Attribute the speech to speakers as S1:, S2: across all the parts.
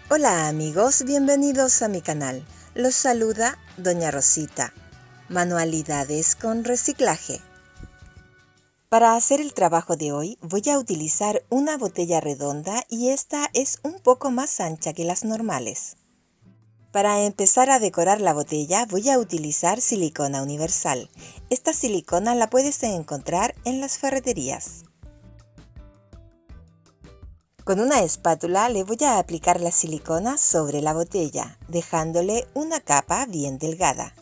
S1: Hola amigos, bienvenidos a mi canal. Los saluda Doña Rosita. Manualidades con reciclaje. Para hacer el trabajo de hoy voy a utilizar una botella redonda y esta es un poco más ancha que las normales. Para empezar a decorar la botella voy a utilizar silicona universal. Esta silicona la puedes encontrar en las ferreterías. Con una espátula le voy a aplicar la silicona sobre la botella, dejándole una capa bien delgada.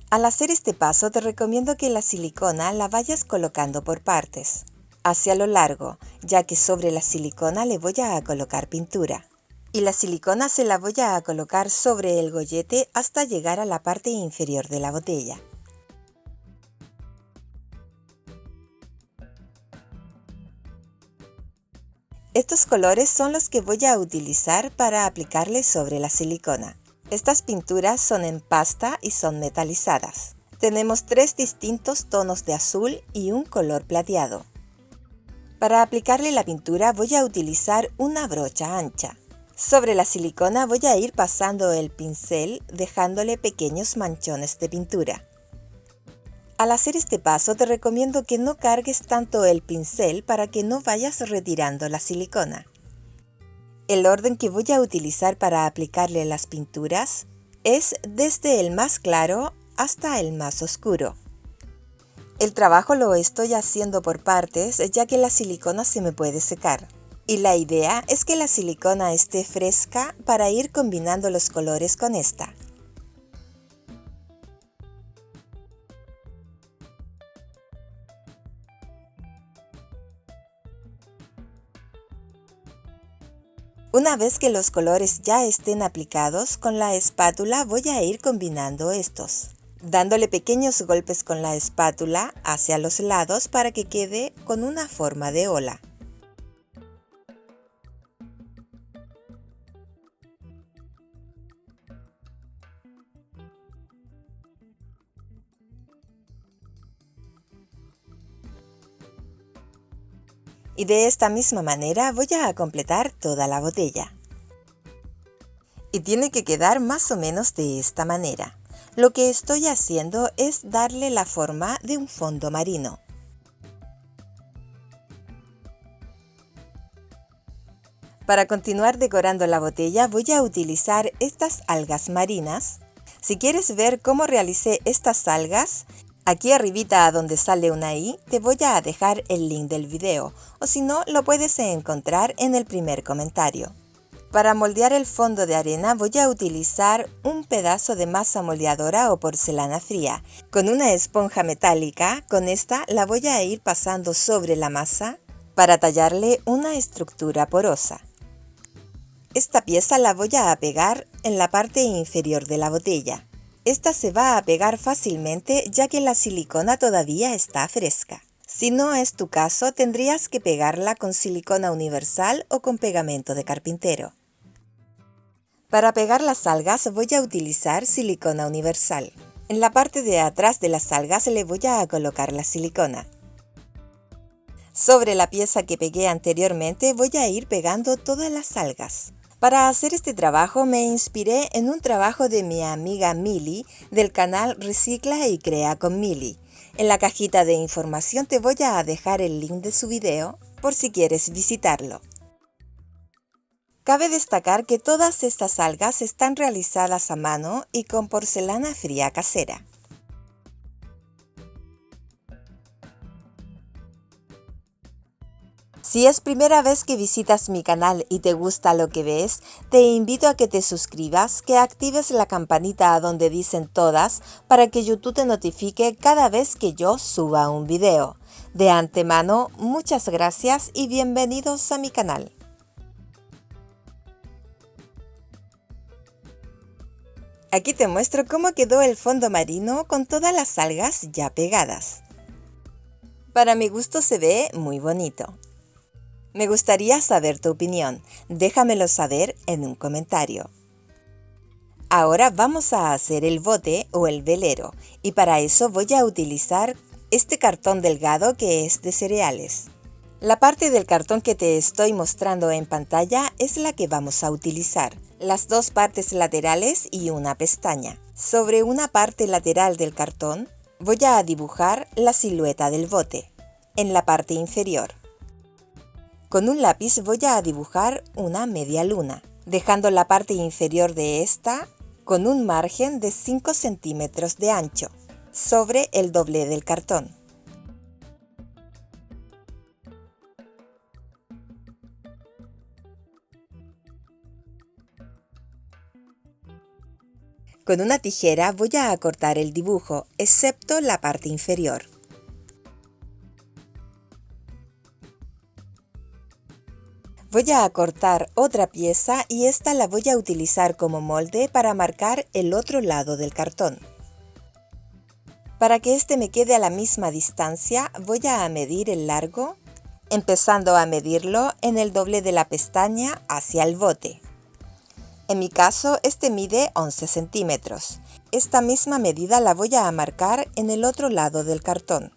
S1: Al hacer este paso te recomiendo que la silicona la vayas colocando por partes, hacia lo largo, ya que sobre la silicona le voy a colocar pintura. Y la silicona se la voy a colocar sobre el gollete hasta llegar a la parte inferior de la botella. Estos colores son los que voy a utilizar para aplicarle sobre la silicona. Estas pinturas son en pasta y son metalizadas. Tenemos 3 distintos tonos de azul y un color plateado. Para aplicarle la pintura voy a utilizar una brocha ancha. Sobre la silicona voy a ir pasando el pincel dejándole pequeños manchones de pintura. Al hacer este paso te recomiendo que no cargues tanto el pincel para que no vayas retirando la silicona. El orden que voy a utilizar para aplicarle las pinturas es desde el más claro hasta el más oscuro. El trabajo lo estoy haciendo por partes ya que la silicona se me puede secar. Y la idea es que la silicona esté fresca para ir combinando los colores con esta. Una vez que los colores ya estén aplicados, con la espátula voy a ir combinando estos, dándole pequeños golpes con la espátula hacia los lados para que quede con una forma de ola. Y de esta misma manera voy a completar toda la botella. Y tiene que quedar más o menos de esta manera. Lo que estoy haciendo es darle la forma de un fondo marino. Para continuar decorando la botella voy a utilizar estas algas marinas. Si quieres ver cómo realicé estas algas, aquí arribita donde sale una I, te voy a dejar el link del video, o si no, lo puedes encontrar en el primer comentario. Para moldear el fondo de arena voy a utilizar un pedazo de masa moldeadora o porcelana fría. Con una esponja metálica, con esta la voy a ir pasando sobre la masa para tallarle una estructura porosa. Esta pieza la voy a pegar en la parte inferior de la botella. Esta se va a pegar fácilmente ya que la silicona todavía está fresca. Si no es tu caso, tendrías que pegarla con silicona universal o con pegamento de carpintero. Para pegar las algas voy a utilizar silicona universal. En la parte de atrás de las algas le voy a colocar la silicona. Sobre la pieza que pegué anteriormente voy a ir pegando todas las algas. Para hacer este trabajo me inspiré en un trabajo de mi amiga Mili del canal Recicla y Crea con Mili. En la cajita de información te voy a dejar el link de su video por si quieres visitarlo. Cabe destacar que todas estas algas están realizadas a mano y con porcelana fría casera. Si es primera vez que visitas mi canal y te gusta lo que ves, te invito a que te suscribas, que actives la campanita donde dicen todas para que YouTube te notifique cada vez que yo suba un video. De antemano, muchas gracias y bienvenidos a mi canal. Aquí te muestro cómo quedó el fondo marino con todas las algas ya pegadas. Para mi gusto se ve muy bonito. Me gustaría saber tu opinión, déjamelo saber en un comentario. Ahora vamos a hacer el bote o el velero y para eso voy a utilizar este cartón delgado que es de cereales. La parte del cartón que te estoy mostrando en pantalla es la que vamos a utilizar. Las dos partes laterales y una pestaña. Sobre una parte lateral del cartón voy a dibujar la silueta del bote, en la parte inferior. Con un lápiz voy a dibujar una media luna, dejando la parte inferior de esta con un margen de 5 centímetros de ancho, sobre el doble del cartón. Con una tijera voy a cortar el dibujo, excepto la parte inferior. Voy a cortar otra pieza y esta la voy a utilizar como molde para marcar el otro lado del cartón. Para que este me quede a la misma distancia, voy a medir el largo, empezando a medirlo en el doble de la pestaña hacia el bote. En mi caso, este mide 11 centímetros. Esta misma medida la voy a marcar en el otro lado del cartón.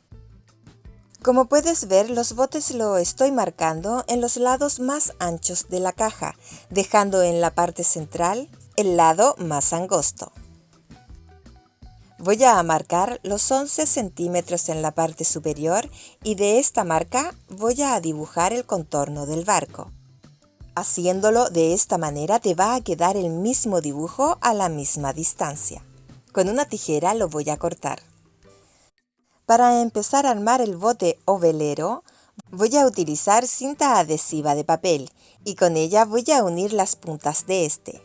S1: Como puedes ver, los botes lo estoy marcando en los lados más anchos de la caja, dejando en la parte central el lado más angosto. Voy a marcar los 11 centímetros en la parte superior y de esta marca voy a dibujar el contorno del barco. Haciéndolo de esta manera te va a quedar el mismo dibujo a la misma distancia. Con una tijera lo voy a cortar. Para empezar a armar el bote o velero, voy a utilizar cinta adhesiva de papel y con ella voy a unir las puntas de este.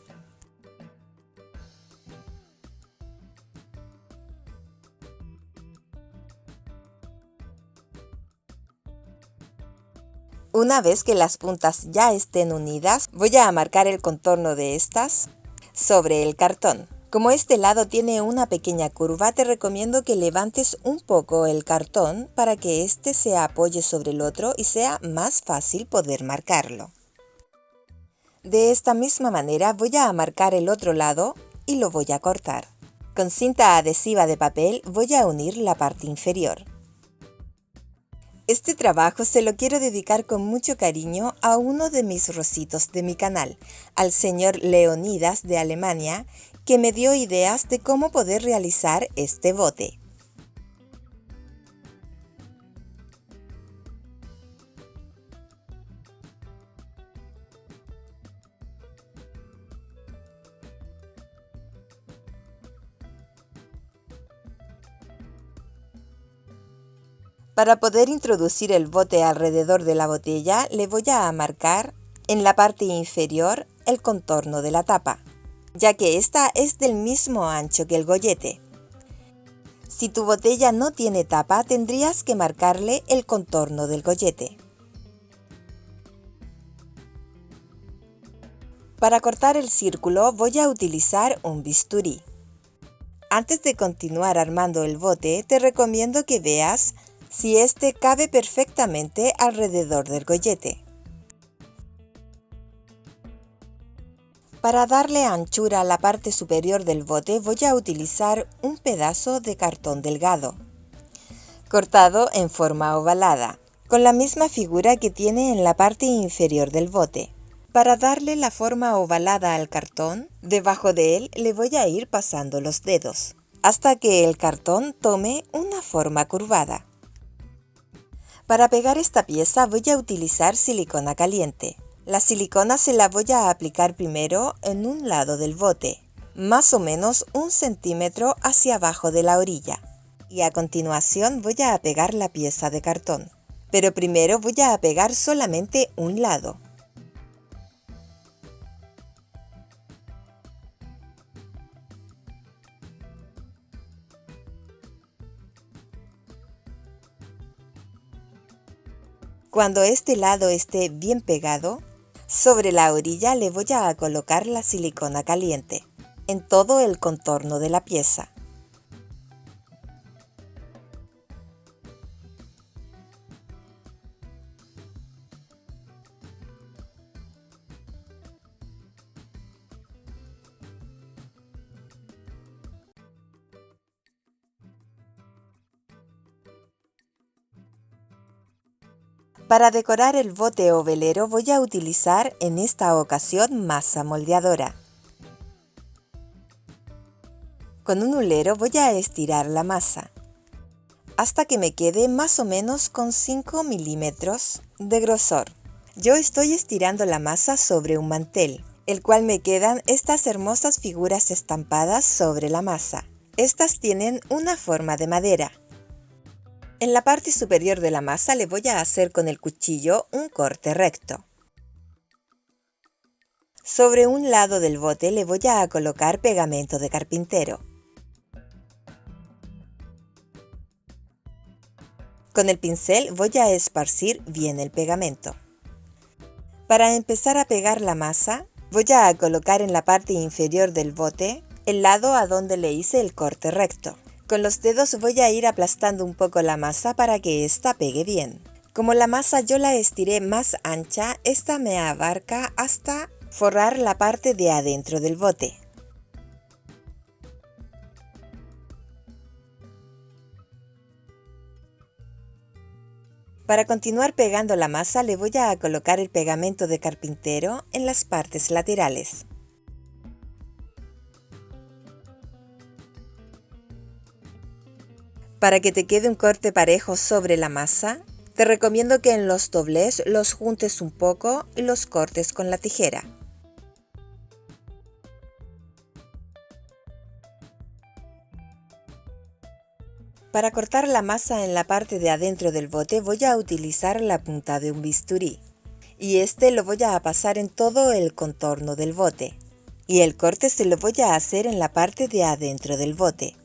S1: Una vez que las puntas ya estén unidas, voy a marcar el contorno de estas sobre el cartón. Como este lado tiene una pequeña curva, te recomiendo que levantes un poco el cartón para que este se apoye sobre el otro y sea más fácil poder marcarlo. De esta misma manera voy a marcar el otro lado y lo voy a cortar. Con cinta adhesiva de papel voy a unir la parte inferior. Este trabajo se lo quiero dedicar con mucho cariño a uno de mis rositos de mi canal, al señor Leonidas de Alemania, que me dio ideas de cómo poder realizar este bote. Para poder introducir el bote alrededor de la botella, le voy a marcar en la parte inferior el contorno de la tapa, ya que esta es del mismo ancho que el gollete. Si tu botella no tiene tapa, tendrías que marcarle el contorno del gollete. Para cortar el círculo voy a utilizar un bisturí. Antes de continuar armando el bote, te recomiendo que veas si este cabe perfectamente alrededor del gollete. Para darle anchura a la parte superior del bote voy a utilizar un pedazo de cartón delgado, cortado en forma ovalada, con la misma figura que tiene en la parte inferior del bote. Para darle la forma ovalada al cartón, debajo de él le voy a ir pasando los dedos, hasta que el cartón tome una forma curvada. Para pegar esta pieza voy a utilizar silicona caliente. La silicona se la voy a aplicar primero en un lado del bote, más o menos 1 centímetro hacia abajo de la orilla. Y a continuación voy a pegar la pieza de cartón. Pero primero voy a pegar solamente un lado. Cuando este lado esté bien pegado, sobre la orilla le voy a colocar la silicona caliente en todo el contorno de la pieza. Para decorar el bote o velero voy a utilizar en esta ocasión masa moldeadora. Con un hulero voy a estirar la masa hasta que me quede más o menos con 5 milímetros de grosor. Yo estoy estirando la masa sobre un mantel, el cual me quedan estas hermosas figuras estampadas sobre la masa. Estas tienen una forma de madera. En la parte superior de la masa le voy a hacer con el cuchillo un corte recto. Sobre un lado del bote le voy a colocar pegamento de carpintero. Con el pincel voy a esparcir bien el pegamento. Para empezar a pegar la masa, voy a colocar en la parte inferior del bote el lado a donde le hice el corte recto. Con los dedos voy a ir aplastando un poco la masa para que ésta pegue bien. Como la masa yo la estiré más ancha, esta me abarca hasta forrar la parte de adentro del bote. Para continuar pegando la masa le voy a colocar el pegamento de carpintero en las partes laterales. Para que te quede un corte parejo sobre la masa, te recomiendo que en los doblez los juntes un poco y los cortes con la tijera. Para cortar la masa en la parte de adentro del bote voy a utilizar la punta de un bisturí y este lo voy a pasar en todo el contorno del bote y el corte se lo voy a hacer en la parte de adentro del bote.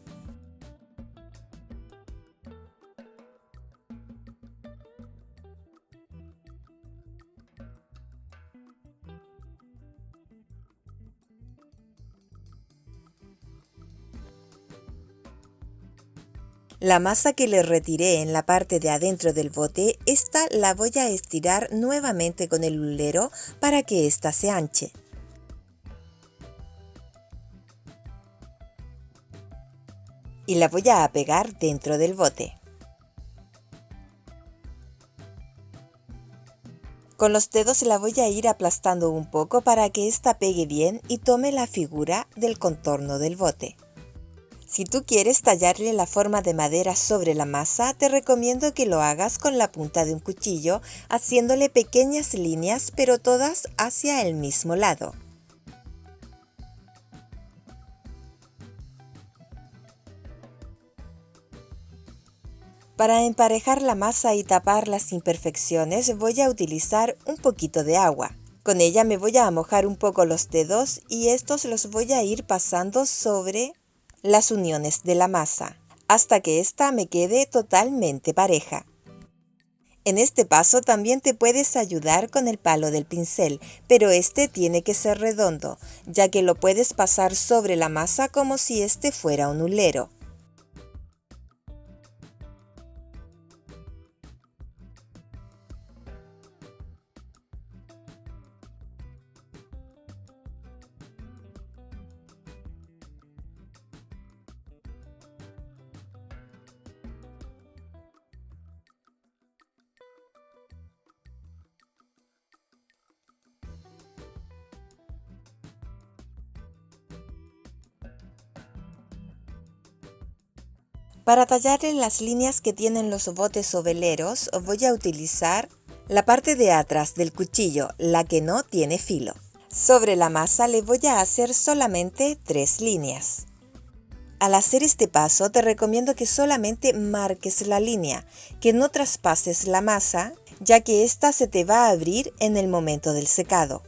S1: La masa que le retiré en la parte de adentro del bote, esta la voy a estirar nuevamente con el hulero para que ésta se anche. Y la voy a pegar dentro del bote. Con los dedos la voy a ir aplastando un poco para que ésta pegue bien y tome la figura del contorno del bote. Si tú quieres tallarle la forma de madera sobre la masa, te recomiendo que lo hagas con la punta de un cuchillo, haciéndole pequeñas líneas, pero todas hacia el mismo lado. Para emparejar la masa y tapar las imperfecciones, voy a utilizar un poquito de agua. Con ella me voy a mojar un poco los dedos y estos los voy a ir pasando sobre las uniones de la masa, hasta que ésta me quede totalmente pareja. En este paso también te puedes ayudar con el palo del pincel, pero este tiene que ser redondo, ya que lo puedes pasar sobre la masa como si este fuera un hulero. Para tallarle las líneas que tienen los botes o veleros, voy a utilizar la parte de atrás del cuchillo, la que no tiene filo. Sobre la masa le voy a hacer solamente 3 líneas. Al hacer este paso te recomiendo que solamente marques la línea, que no traspases la masa, ya que ésta se te va a abrir en el momento del secado.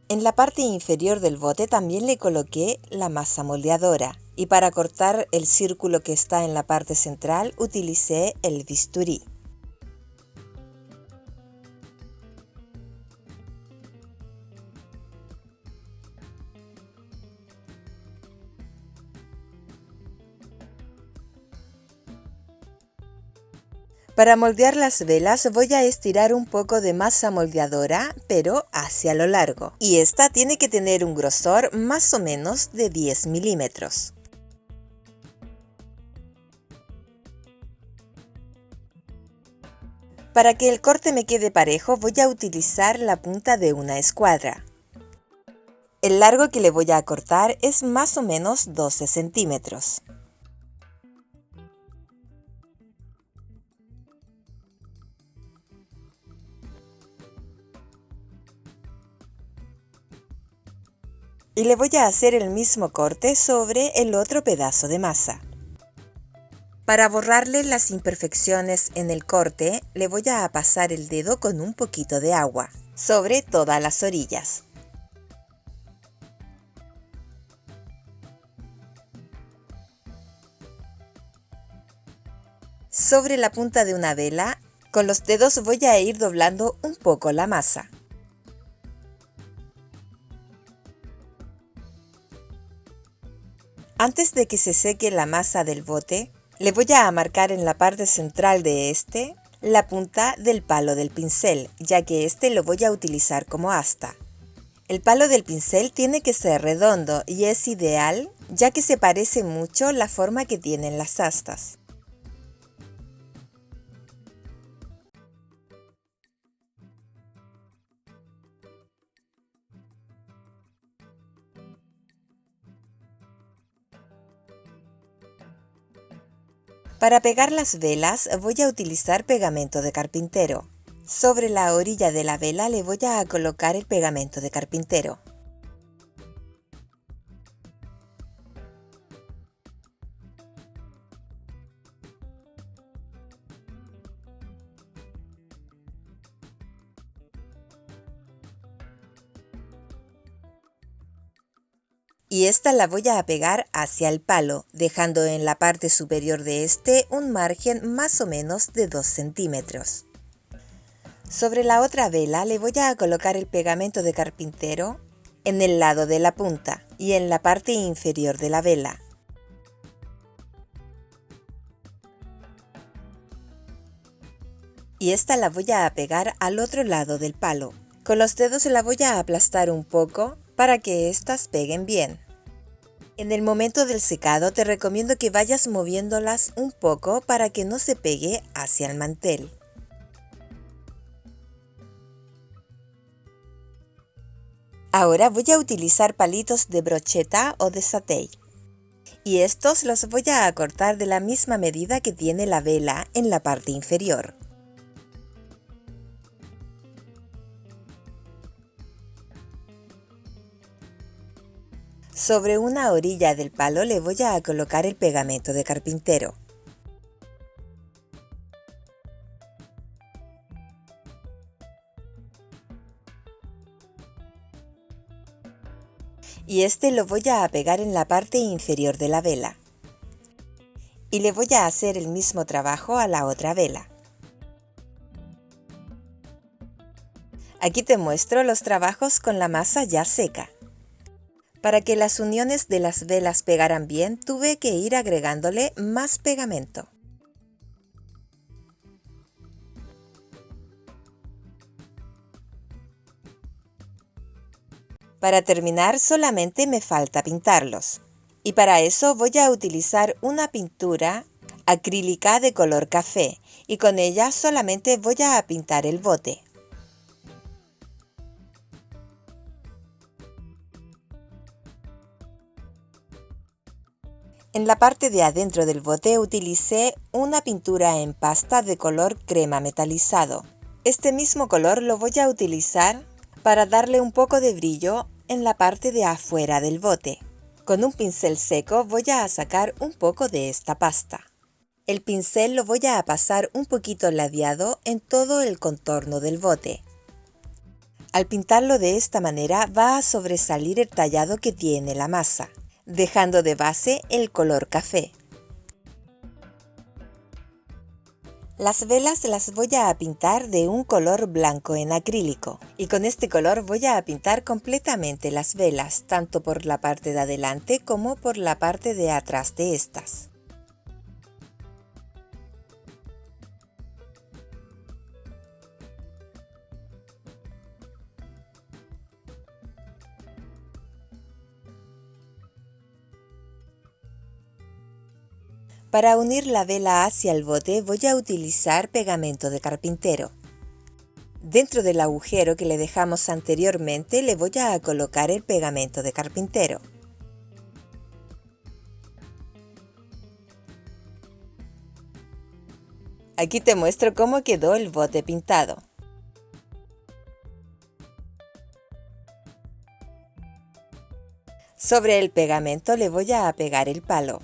S1: En la parte inferior del bote también le coloqué la masa moldeadora y para cortar el círculo que está en la parte central utilicé el bisturí. Para moldear las velas voy a estirar un poco de masa moldeadora, pero hacia lo largo. Y esta tiene que tener un grosor más o menos de 10 milímetros. Para que el corte me quede parejo, voy a utilizar la punta de una escuadra. El largo que le voy a cortar es más o menos 12 centímetros. Y le voy a hacer el mismo corte sobre el otro pedazo de masa. Para borrarle las imperfecciones en el corte, le voy a pasar el dedo con un poquito de agua sobre todas las orillas. Sobre la punta de una vela, con los dedos voy a ir doblando un poco la masa. Antes de que se seque la masa del bote, le voy a marcar en la parte central de este la punta del palo del pincel, ya que este lo voy a utilizar como asta. El palo del pincel tiene que ser redondo y es ideal, ya que se parece mucho la forma que tienen las astas. Para pegar las velas voy a utilizar pegamento de carpintero. Sobre la orilla de la vela le voy a colocar el pegamento de carpintero. Y esta la voy a pegar hacia el palo, dejando en la parte superior de este un margen más o menos de 2 centímetros. Sobre la otra vela le voy a colocar el pegamento de carpintero en el lado de la punta y en la parte inferior de la vela. Y esta la voy a pegar al otro lado del palo. Con los dedos la voy a aplastar un poco para que estas peguen bien. En el momento del secado te recomiendo que vayas moviéndolas un poco para que no se pegue hacia el mantel. Ahora voy a utilizar palitos de brocheta o de satén. Y estos los voy a cortar de la misma medida que tiene la vela en la parte inferior. Sobre una orilla del palo le voy a colocar el pegamento de carpintero. Y este lo voy a pegar en la parte inferior de la vela. Y le voy a hacer el mismo trabajo a la otra vela. Aquí te muestro los trabajos con la masa ya seca. Para que las uniones de las velas pegaran bien, tuve que ir agregándole más pegamento. Para terminar, solamente me falta pintarlos. Y para eso voy a utilizar una pintura acrílica de color café y con ella solamente voy a pintar el bote. En la parte de adentro del bote utilicé una pintura en pasta de color crema metalizado. Este mismo color lo voy a utilizar para darle un poco de brillo en la parte de afuera del bote. Con un pincel seco voy a sacar un poco de esta pasta. El pincel lo voy a pasar un poquito ladeado en todo el contorno del bote. Al pintarlo de esta manera va a sobresalir el tallado que tiene la masa, dejando de base el color café. Las velas las voy a pintar de un color blanco en acrílico y con este color voy a pintar completamente las velas, tanto por la parte de adelante como por la parte de atrás de estas. Para unir la vela hacia el bote voy a utilizar pegamento de carpintero. Dentro del agujero que le dejamos anteriormente le voy a colocar el pegamento de carpintero. Aquí te muestro cómo quedó el bote pintado. Sobre el pegamento le voy a pegar el palo.